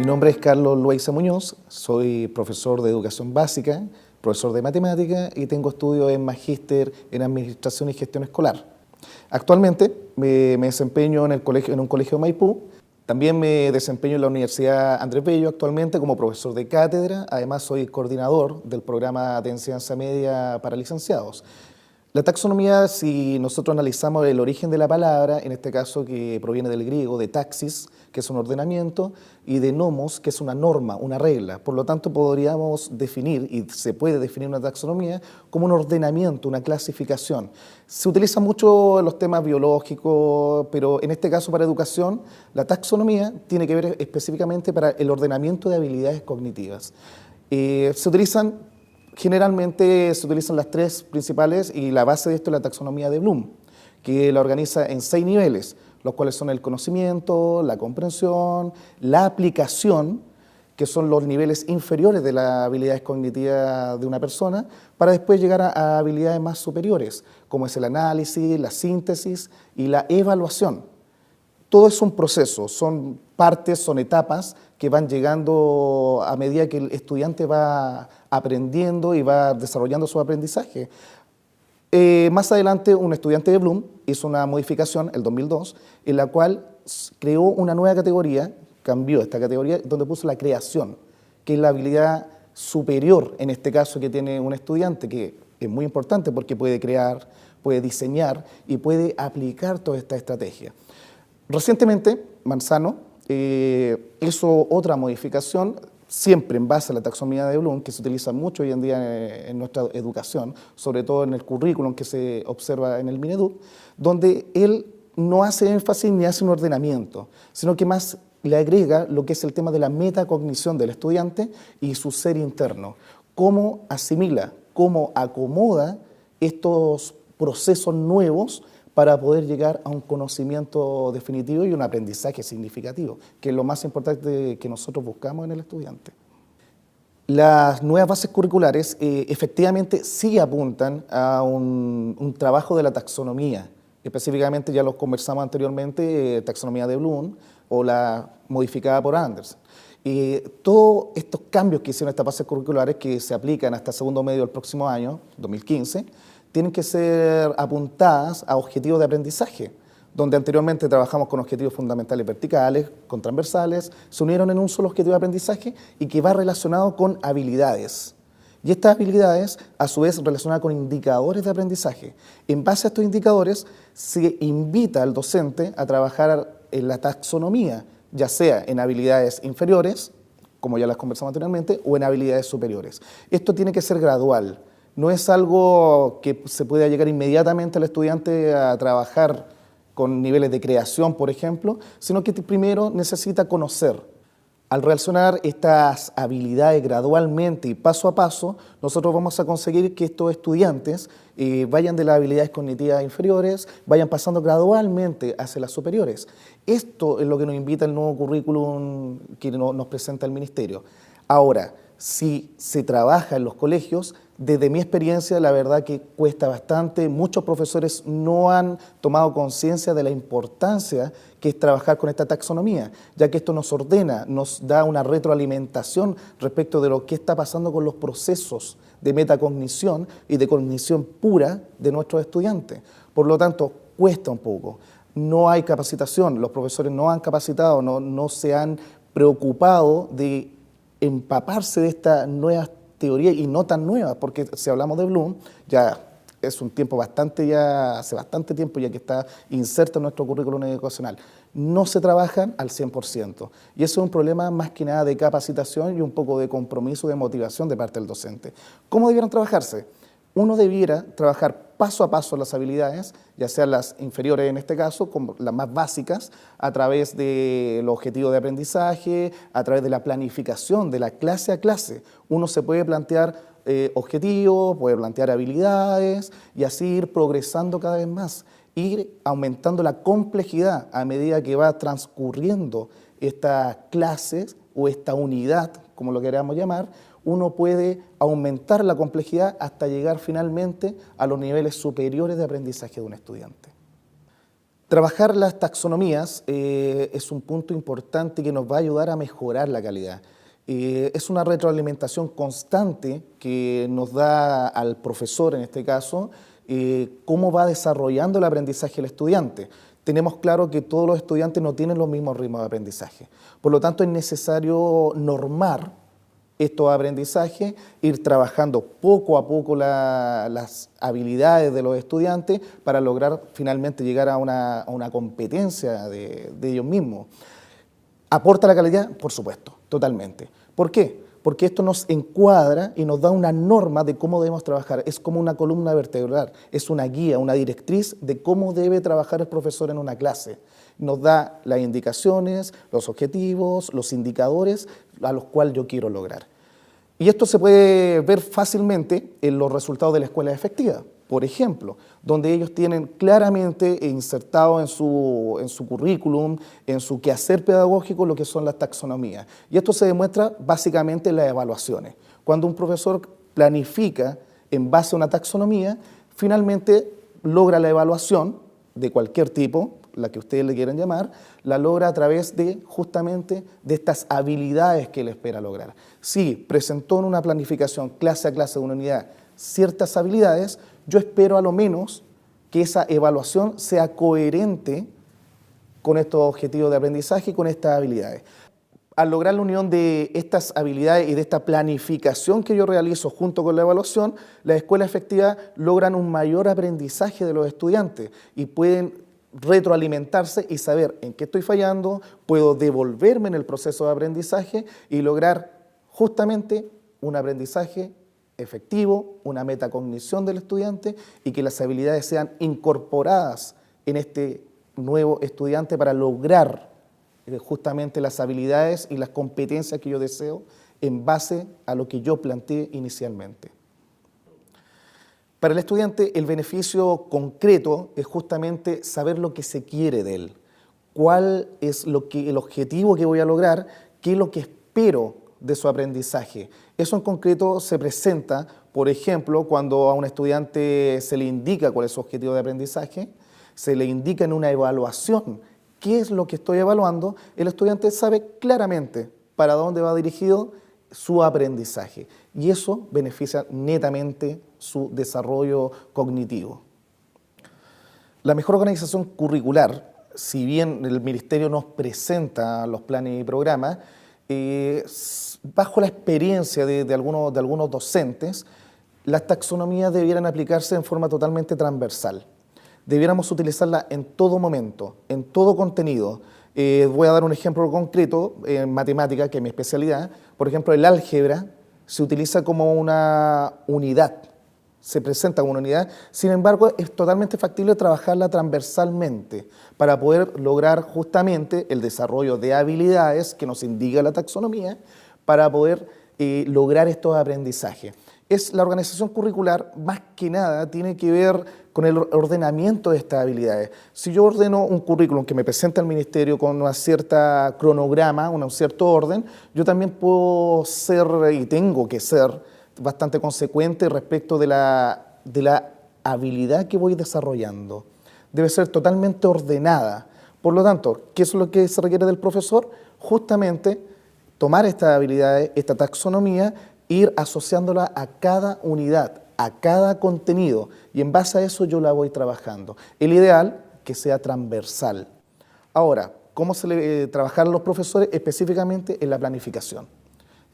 Mi nombre es Carlos Loaiza Muñoz, soy profesor de educación básica, profesor de matemática y tengo estudios en magíster en administración y gestión escolar. Actualmente me desempeño en un colegio de Maipú. También me desempeño en la Universidad Andrés Bello actualmente como profesor de cátedra. Además soy coordinador del programa de enseñanza media para licenciados. La taxonomía, si nosotros analizamos el origen de la palabra, en este caso que proviene del griego, de taxis, que es un ordenamiento, y de nomos, que es una norma, una regla. Por lo tanto, podríamos definir, y se puede definir una taxonomía, como un ordenamiento, una clasificación. Se utiliza mucho en los temas biológicos, pero en este caso para educación, la taxonomía tiene que ver específicamente para el ordenamiento de habilidades cognitivas. Generalmente se utilizan las tres principales y la base de esto es la taxonomía de Bloom, que la organiza en 6 niveles, los cuales son el conocimiento, la comprensión, la aplicación, que son los niveles inferiores de las habilidades cognitivas de una persona, para después llegar a habilidades más superiores, como es el análisis, la síntesis y la evaluación. Todo es un proceso, son partes, son etapas que van llegando a medida que el estudiante va aprendiendo y va desarrollando su aprendizaje. Más adelante, un estudiante de Bloom hizo una modificación, el 2002, en la cual creó una nueva categoría, cambió esta categoría, donde puso la creación, que es la habilidad superior, en este caso, que tiene un estudiante, que es muy importante porque puede crear, puede diseñar y puede aplicar toda esta estrategia. Recientemente, Manzano hizo otra modificación, siempre en base a la taxonomía de Bloom, que se utiliza mucho hoy en día en nuestra educación, sobre todo en el currículum que se observa en el Mineduc, donde él no hace énfasis ni hace un ordenamiento, sino que más le agrega lo que es el tema de la metacognición del estudiante y su ser interno, cómo asimila, cómo acomoda estos procesos nuevos para poder llegar a un conocimiento definitivo y un aprendizaje significativo, que es lo más importante que nosotros buscamos en el estudiante. Las nuevas bases curriculares efectivamente sí apuntan a un trabajo de la taxonomía, específicamente ya lo conversamos anteriormente, taxonomía de Bloom o la modificada por Anderson. Todos estos cambios que hicieron estas bases curriculares que se aplican hasta segundo medio del próximo año, 2015, tienen que ser apuntadas a objetivos de aprendizaje, donde anteriormente trabajamos con objetivos fundamentales verticales, con transversales, se unieron en un solo objetivo de aprendizaje y que va relacionado con habilidades. Y estas habilidades, a su vez, relacionadas con indicadores de aprendizaje. En base a estos indicadores, se invita al docente a trabajar en la taxonomía, ya sea en habilidades inferiores, como ya las conversamos anteriormente, o en habilidades superiores. Esto tiene que ser gradual. No es algo que se pueda llegar inmediatamente al estudiante a trabajar con niveles de creación, por ejemplo, sino que primero necesita conocer. Al relacionar estas habilidades gradualmente y paso a paso, nosotros vamos a conseguir que estos estudiantes vayan de las habilidades cognitivas inferiores, vayan pasando gradualmente hacia las superiores. Esto es lo que nos invita el nuevo currículum que nos presenta el Ministerio. Ahora, si se trabaja en los colegios, desde mi experiencia, la verdad que cuesta bastante. Muchos profesores no han tomado conciencia de la importancia que es trabajar con esta taxonomía, ya que esto nos ordena, nos da una retroalimentación respecto de lo que está pasando con los procesos de metacognición y de cognición pura de nuestros estudiantes. Por lo tanto, cuesta un poco. No hay capacitación, los profesores no han capacitado, no se han preocupado de empaparse de estas nuevas teorías y no tan nuevas, porque si hablamos de Bloom, ya es un tiempo hace bastante tiempo ya que está inserto en nuestro currículum educacional. No se trabajan al 100%. Y eso es un problema más que nada de capacitación y un poco de compromiso, de motivación de parte del docente. ¿Cómo debieran trabajarse? Uno debiera trabajar paso a paso las habilidades, ya sean las inferiores en este caso, como las más básicas, a través de los objetivos de aprendizaje, a través de la planificación de la clase a clase. Uno se puede plantear objetivos, puede plantear habilidades y así ir progresando cada vez más, ir aumentando la complejidad a medida que va transcurriendo estas clases o esta unidad, como lo queramos llamar. Uno puede aumentar la complejidad hasta llegar finalmente a los niveles superiores de aprendizaje de un estudiante. Trabajar las taxonomías es un punto importante que nos va a ayudar a mejorar la calidad. Es una retroalimentación constante que nos da al profesor, en este caso, cómo va desarrollando el aprendizaje el estudiante. Tenemos claro que todos los estudiantes no tienen los mismos ritmos de aprendizaje. Por lo tanto, es necesario normar estos aprendizajes, ir trabajando poco a poco las habilidades de los estudiantes para lograr finalmente llegar a una competencia de ellos mismos. ¿Aporta la calidad? Por supuesto, totalmente. ¿Por qué? Porque esto nos encuadra y nos da una norma de cómo debemos trabajar. Es como una columna vertebral, es una guía, una directriz de cómo debe trabajar el profesor en una clase. Nos da las indicaciones, los objetivos, los indicadores a los cuales yo quiero lograr. Y esto se puede ver fácilmente en los resultados de la escuela efectiva, por ejemplo, donde ellos tienen claramente insertado en su currículum, en su quehacer pedagógico, lo que son las taxonomías. Y esto se demuestra básicamente en las evaluaciones. Cuando un profesor planifica en base a una taxonomía, finalmente logra la evaluación de cualquier tipo, la que ustedes le quieran llamar, la logra a través de justamente de estas habilidades que él espera lograr. Si presentó en una planificación clase a clase de una unidad ciertas habilidades, yo espero a lo menos que esa evaluación sea coherente con estos objetivos de aprendizaje y con estas habilidades. Al lograr la unión de estas habilidades y de esta planificación que yo realizo junto con la evaluación, las escuelas efectivas logran un mayor aprendizaje de los estudiantes y pueden retroalimentarse y saber en qué estoy fallando, puedo devolverme en el proceso de aprendizaje y lograr justamente un aprendizaje efectivo, una metacognición del estudiante y que las habilidades sean incorporadas en este nuevo estudiante para lograr justamente las habilidades y las competencias que yo deseo en base a lo que yo planteé inicialmente. Para el estudiante, el beneficio concreto es justamente saber lo que se quiere de él, cuál es el objetivo que voy a lograr, qué es lo que espero de su aprendizaje. Eso en concreto se presenta, por ejemplo, cuando a un estudiante se le indica cuál es su objetivo de aprendizaje, se le indica en una evaluación qué es lo que estoy evaluando, el estudiante sabe claramente para dónde va dirigido su aprendizaje y eso beneficia netamente su desarrollo cognitivo. La mejor organización curricular, si bien el Ministerio nos presenta los planes y programas, bajo la experiencia de algunos docentes, las taxonomías debieran aplicarse en forma totalmente transversal. Debiéramos utilizarla en todo momento, en todo contenido. Voy a dar un ejemplo concreto en matemática, que es mi especialidad. Por ejemplo, el álgebra se utiliza como una unidad, se presenta como una unidad, sin embargo, es totalmente factible trabajarla transversalmente para poder lograr justamente el desarrollo de habilidades que nos indica la taxonomía para poder lograr estos aprendizajes. La organización curricular, más que nada, tiene que ver con el ordenamiento de estas habilidades. Si yo ordeno un currículum que me presenta el Ministerio con una cierta cronograma, un cierto orden, yo también puedo ser y tengo que ser bastante consecuente respecto de la habilidad que voy desarrollando. Debe ser totalmente ordenada. Por lo tanto, ¿qué es lo que se requiere del profesor? Justamente tomar estas habilidades, esta taxonomía, ir asociándola a cada unidad, a cada contenido, y en base a eso yo la voy trabajando. El ideal, que sea transversal. Ahora, ¿cómo se le trabajar a los profesores? Específicamente en la planificación.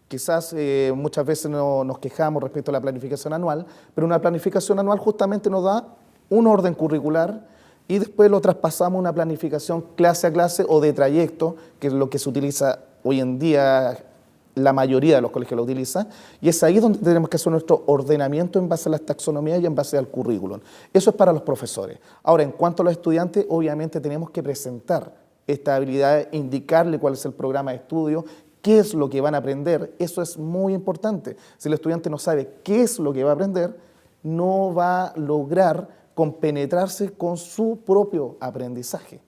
Quizás muchas veces nos quejamos respecto a la planificación anual, pero una planificación anual justamente nos da un orden curricular y después lo traspasamos a una planificación clase a clase o de trayecto, que es lo que se utiliza hoy en día, la mayoría de los colegios lo utiliza, y es ahí donde tenemos que hacer nuestro ordenamiento en base a las taxonomías y en base al currículum. Eso es para los profesores. Ahora, en cuanto a los estudiantes, obviamente tenemos que presentar estas habilidades, indicarle cuál es el programa de estudio, qué es lo que van a aprender. Eso es muy importante. Si el estudiante no sabe qué es lo que va a aprender, no va a lograr compenetrarse con su propio aprendizaje.